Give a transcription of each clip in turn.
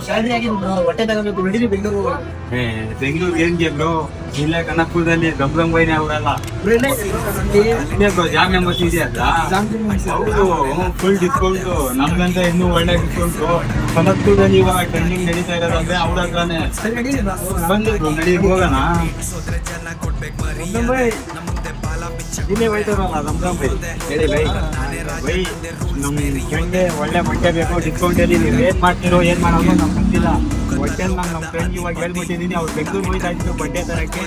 Salary ಆಗಿ ಹೊಟ್ಟೆ ತಗೋಬೇಕು ನಡೀರಿ ಬೆಂಗಳೂರು. ಬೆಂಗಳೂರು ಏನ್ಗೆ ಬ್ರೋ, ಇಲ್ಲೇ ಕನಕಪುರದಲ್ಲಿ ಗಮ್ ಬೈನೆ ಅವರೆಲ್ಲ ಜಾಮ್ ಮೆಂಬರ್ಸ್ ಇದೆಯಲ್ಲ, ಹೌದು ಫುಲ್ ಡಿಸ್ಕೌಂಟ್. ನಮ್ಗಂತ ಇನ್ನೂ ಒಳ್ಳೆ ಡಿಸ್ಕೌಂಟ್. ಕನಕಪುರದಲ್ಲಿ ಇವಾಗ ಟ್ರೆಂಡಿಂಗ್ ನಡೀತಾ ಇರೋದಂದ್ರೆ ಅವ್ರ ಹತ್ರನೇ ಬಂದಿದ್ರು. ನಡಿ ಹೋಗೋಣ. ಇಲ್ಲೇ ಹೋಯ್ತಾರಲ್ಲ ರಮ್ರಾಮ್ ಬೈ, ಹೇಳಿ ಬೈ ಬೈ, ನಮ್ಮ ಫ್ರೆಂಡ್ಗೆ ಒಳ್ಳೆ ಬಟ್ಟೆ ಬೇಕು, ಡಿಸ್ಕೌಂಟ್ ಅಲ್ಲಿ ನೀವು ಏನ್ ಮಾಡ್ತಿರೋ ಏನ್ ಮಾಡೋದು ನಮ್ಗೆ ಗೊತ್ತಿಲ್ಲ. ಒಟ್ಟಲ್ಲಿ ನಾನು ನಮ್ಮ ಫ್ರೆಂಡ್ ಇವಾಗ ಹೇಳ್ಬಿಟ್ಟಿದ್ದೀನಿ, ಅವ್ರು ಬೆಂಗಳೂರು ಹೋಯ್ತಾ ಇದ್ರು ಬಟ್ಟೆ ತರಕ್ಕೆ.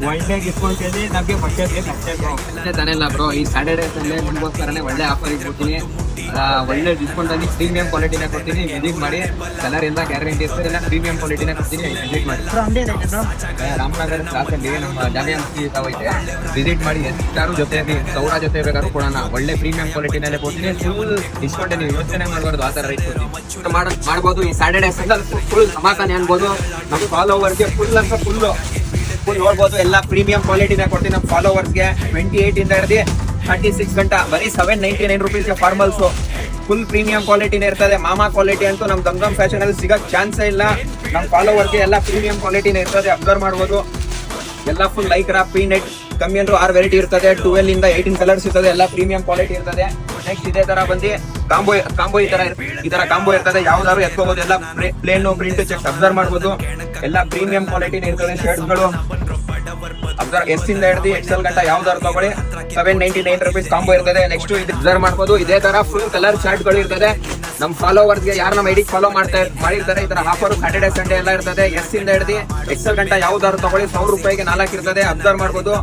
ಒಳ್ಳೆ ಡಿಸ್ಕೌಂಟ್ ಅಲ್ಲಿ ನಮಗೆ ಬಟ್ಟೆ ಬೇಕು ಅಷ್ಟೇ ಬ್ರೋ. ತಾನೆಲ್ಲ ಬ್ರೋ, ಈ ಸ್ಯಾಟರ್ಡೇ ಸಂಡೇ ನಿಮಗೋಸ್ಕರನೇ ಒಳ್ಳೆ ಆಫರ್ ಇಟ್ಬಿಡ್ತೀನಿ. ಒಳ್ಳೆ ಡಿಸ್ಕೌಂಟ್ ಅಲ್ಲಿ ಪ್ರೀಮಿಯಂ ಕ್ವಾಲಿಟಿನ ಕೊಡ್ತೀನಿ. ವಿಸಿಟ್ ಮಾಡಿ. ಕಲರ್ ಎಲ್ಲ ಗ್ಯಾರಂಟಿ ಇರ್ತದೆ, ಇಲ್ಲ ಪ್ರೀಮಿಯಂ ಕ್ವಾಲಿಟಿನ ಕೊಡ್ತೀನಿ. ವಿಸಿಟ್ ಮಾಡಿ. ರಾಮನಗರ ಕ್ಲಾಸಲ್ಲಿ ನಮ್ಮ ಜಾಮಿಯಾ ಮಸೀದಿ ಐತೆ, ವಿಸಿಟ್ ಮಾಡಿ. ಎಲ್ಲರೂ ಜೊತೆ ಸೌರ ಜೊತೆ ಬೇಕಾದ್ರೂ ಕೊಡೋಣ. ಒಳ್ಳೆ ಪ್ರೀಮಿಯಂ ಕ್ವಾಲಿಟಿನಲ್ಲೇ ಕೊಡ್ತೀನಿ. ಫುಲ್ ಡಿಸ್ಕೌಂಟ್ ನೀವು ಯೋಚನೆ ಮಾಡಬಾರ್ದು, ಆ ಥರ ರೇಟ್ ಕೊಡ್ತೀನಿ. ಮಾಡ್ಬೋದು. ಈ ಸ್ಯಾಟರ್ಡೇ ಸಂಡೇ ಫುಲ್ ಧಮಾಕಾನೆ ಅನ್ಬೋದು. ನಮ್ಮ ಫಾಲೋವರ್ಗೆ ಫುಲ್ ಅಂತ ಫುಲ್ ನೋಡ್ಬೋದು. ಎಲ್ಲ ಪ್ರೀಮಿಯಂ ಕ್ವಾಲಿಟಿನ ಕೊಡ್ತೀನಿ ನಮ್ಮ ಫಾಲೋವರ್ಸ್ಗೆ. 28 ಇಂದ ಹಿಡಿದು 36 ಗಂಟೆ ಬರೀ 799 ರೂಪೀಸ್ಗೆ ಫಾರ್ಮಲ್ಸು. ಫುಲ್ ಪ್ರೀಮಿಯಂ ಕ್ವಾಲಿಟಿನೇ ಇರ್ತದೆ. ಮಾಮಾ ಕ್ವಾಲಿಟಿ ಅಂತೂ ನಮ್ಮ ದಮ್ ಫ್ಯಾಷನ್ ಅಲ್ಲಿ ಸಿಗಕ್ಕೆ ಚಾನ್ಸೇ ಇಲ್ಲ. ನಮ್ಮ ಫಾಲೋವರ್ಗೆ ಎಲ್ಲ ಪ್ರೀಮಿಯಂ ಕ್ವಾಲಿಟಿನೇ ಇರ್ತದೆ, ಅಬ್ಸರ್ವ್ ಮಾಡ್ಬೋದು. ಎಲ್ಲ ಫುಲ್ ಲೈಕ್ರಾ ಪೀನೆಟ್ ಕಮ್ಮಿ ಅಂದ್ರೂ 6 ವೆರೈಟಿ ಇರ್ತದೆ. 12 ಇಂದ 18 ಕಲರ್ಸ್ ಇರ್ತದೆ. ಎಲ್ಲ ಪ್ರೀಮಿಯಂ ಕ್ವಾಲಿಟಿ ಇರ್ತದೆ. ನೆಕ್ಸ್ಟ್ ಇದೇ ತರ ಬಂದು ಕಾಂಬೋ ಈ ತರ ಕಾಂಬೋ ಇರ್ತದೆ. ಯಾವ್ದಾದ್ರು ಎತ್ಕೋಬಹುದು. ಎಲ್ಲ ಪ್ಲೇನ್ ಪ್ರಿಂಟ್ ಚೆಕ್ ಅಬ್ಸರ್ವ್ ಮಾಡ್ಬೋದು. ಎಲ್ಲ ಪ್ರೀಮಿಯಂ ಕ್ವಾಲಿಟಿನೇ ಇರ್ತದೆ. ಶರ್ಟ್ಗಳು ಅಬ್ಸರ್ವ್ ಎಸ್ ಇಂದ ಹಿಡಿದು XL ಗಂಟ ಯಾವ್ದಾದ್ರು ತಗೊಳ್ಳಿ. 799 ರೂಪೀಸ್ ಕಾಂಬೋ ಇರ್ತದೆ. ನೆಕ್ಸ್ಟ್ ಇದು ಅಬ್ಸರ್ವ್ ಮಾಡ್ಬೋದು. ಇದೇ ತರ ಫುಲ್ ಕಲರ್ ಶರ್ಟ್ಗಳು ಇರ್ತದೆ. ನಮ್ಮ ಫಾಲೋವರ್ಸ್ಗೆ ಯಾರು ನಮ್ಮ ಐಡಿ ಫಾಲೋ ಮಾಡಿರ್ತಾರೆ, ಈ ತರ ಆಫರ್ ಸ್ಯಾಟರ್ಡೇ ಸಂಡೇ ಎಲ್ಲ ಇರ್ತದೆ. ಎಸ್ ಇಂದ ಹಿಡಿದು XL ಗಂಟ ಯಾವ್ದಾದ್ರು ತಗೊಳ್ಳಿ. 100 ರೂಪಾಯಿಗೆ 4 ಇರ್ತದೆ. ಅಬ್ಸರ್ವ್ ಮಾಡ್ಬೋದು.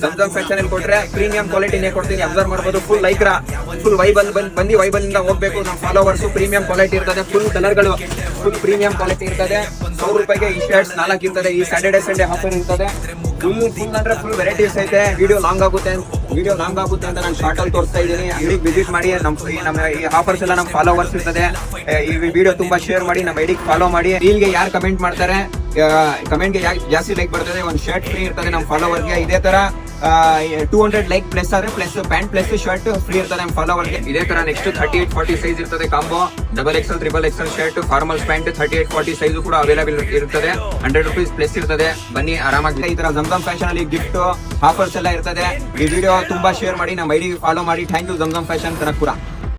ದಮ್ ಫ್ಯಾಷನ್ ಅಲ್ಲಿ ಕೊಟ್ರೆ ಪ್ರೀಮಿಯಂ ಕ್ವಾಲಿಟಿನೇ ಕೊಡ್ತೀನಿ. ಅಬ್ಸರ್ವ್ ಮಾಡ್ಬೋದು. ಫುಲ್ ಲೈಕ್ರಾ ಫುಲ್ ವೈಬಲ್ ವೈಬಲ್ ಇಂದ ಹೋಗ್ಬೇಕು. ನಮ್ಮ ಫಾಲೋವರ್ಸ್ ಪ್ರೀಮಿಯಂ ಕ್ವಾಲಿಟಿ ಇರ್ತದೆ. ಫುಲ್ ಕಲರ್ಗಳು ಫುಲ್ ಪ್ರೀಮಿಯಂ ಕ್ವಾಲಿಟಿ ಇರ್ತದೆ. 100 ರೂಪಾಯಿಗೆ ಈ ಶರ್ಟ್ಸ್ 4 ಇರ್ತದೆ. ಈ ಸ್ಯಾಟರ್ಡೇ ಸಂಡೇ ಆಫರ್ ಇರ್ತದೆ. ಫುಲ್ ಅಂದ್ರೆ ಫುಲ್ ವೆರೈಟೀಸ್ ಐತೆ. ವಿಡಿಯೋ ಲಾಂಗ್ ಆಗುತ್ತೆ ಅಂತ ನಾನು ಶಾರ್ಟ್ ಅಲ್ಲಿ ತೋರಿಸ್ತಾ ಇದ್ದೀನಿ. ಅಂಗಡಿಗೆ ವಿಸಿಟ್ ಮಾಡಿ. ನಮ್ಮ ಈ ಆಫರ್ಸ್ ಎಲ್ಲ ನಮ್ಮ ಫಾಲೋವರ್ಸ್ ಇರ್ತದೆ. ಈ ವಿಡಿಯೋ ತುಂಬಾ ಶೇರ್ ಮಾಡಿ. ನಮ್ಮ ಐಡಿಗೆ ಫಾಲೋ ಮಾಡಿ. ರೀಲ್ಗೆ ಯಾರು ಕಮೆಂಟ್ ಮಾಡ್ತಾರೆ, ಕಮೆಂಟ್ಗೆ ಜಾಸ್ತಿ ಲೈಕ್ ಬರ್ತದೆ, ಒಂದು ಶರ್ಟ್ ಫ್ರೀ ಇರ್ತದೆ ನಮ್ಮ ಫಾಲೋವರ್ಗೆ. ಇದೇ ತರ 200 ಲೈಕ್ ಪ್ಲಸ್ ಆದ್ರೆ ಪ್ಯಾಂಟ್ ಪ್ಲಸ್ ಶರ್ಟ್ ಫ್ರೀ ಇರ್ತದೆ ನಮ್ಮ ಫಾಲೋವರ್ಗೆ. ಇದೇ ತರ ನೆಕ್ಸ್ಟ್ 38-40 ಸೈಜ್ ಇರ್ತದೆ combo. XXL, XXL shirt, formals pant 38-40 size ಕೂಡ ಅವೈಲೇಬಲ್ ಇರ್ತದೆ. 100 ರೂಪೀಸ್ ಪ್ಲಸ್ ಇರ್ತದೆ. ಬನ್ನಿ ಆರಾಮಾಗಿ. ಈ ತರ ಜಮ್ ಫ್ಯಾಷನ್ ಅಲ್ಲಿ ಗಿಫ್ಟ್ ಆಫರ್ಸ್ ಎಲ್ಲ ಇರ್ತದೆ. ಈ ವಿಡಿಯೋ ತುಂಬಾ ಶೇರ್ ಮಾಡಿ. ನಮ್ಮ ಐಡಿ ಫಾಲೋ ಮಾಡಿ. Thank you Jam Fashion Kanakapura.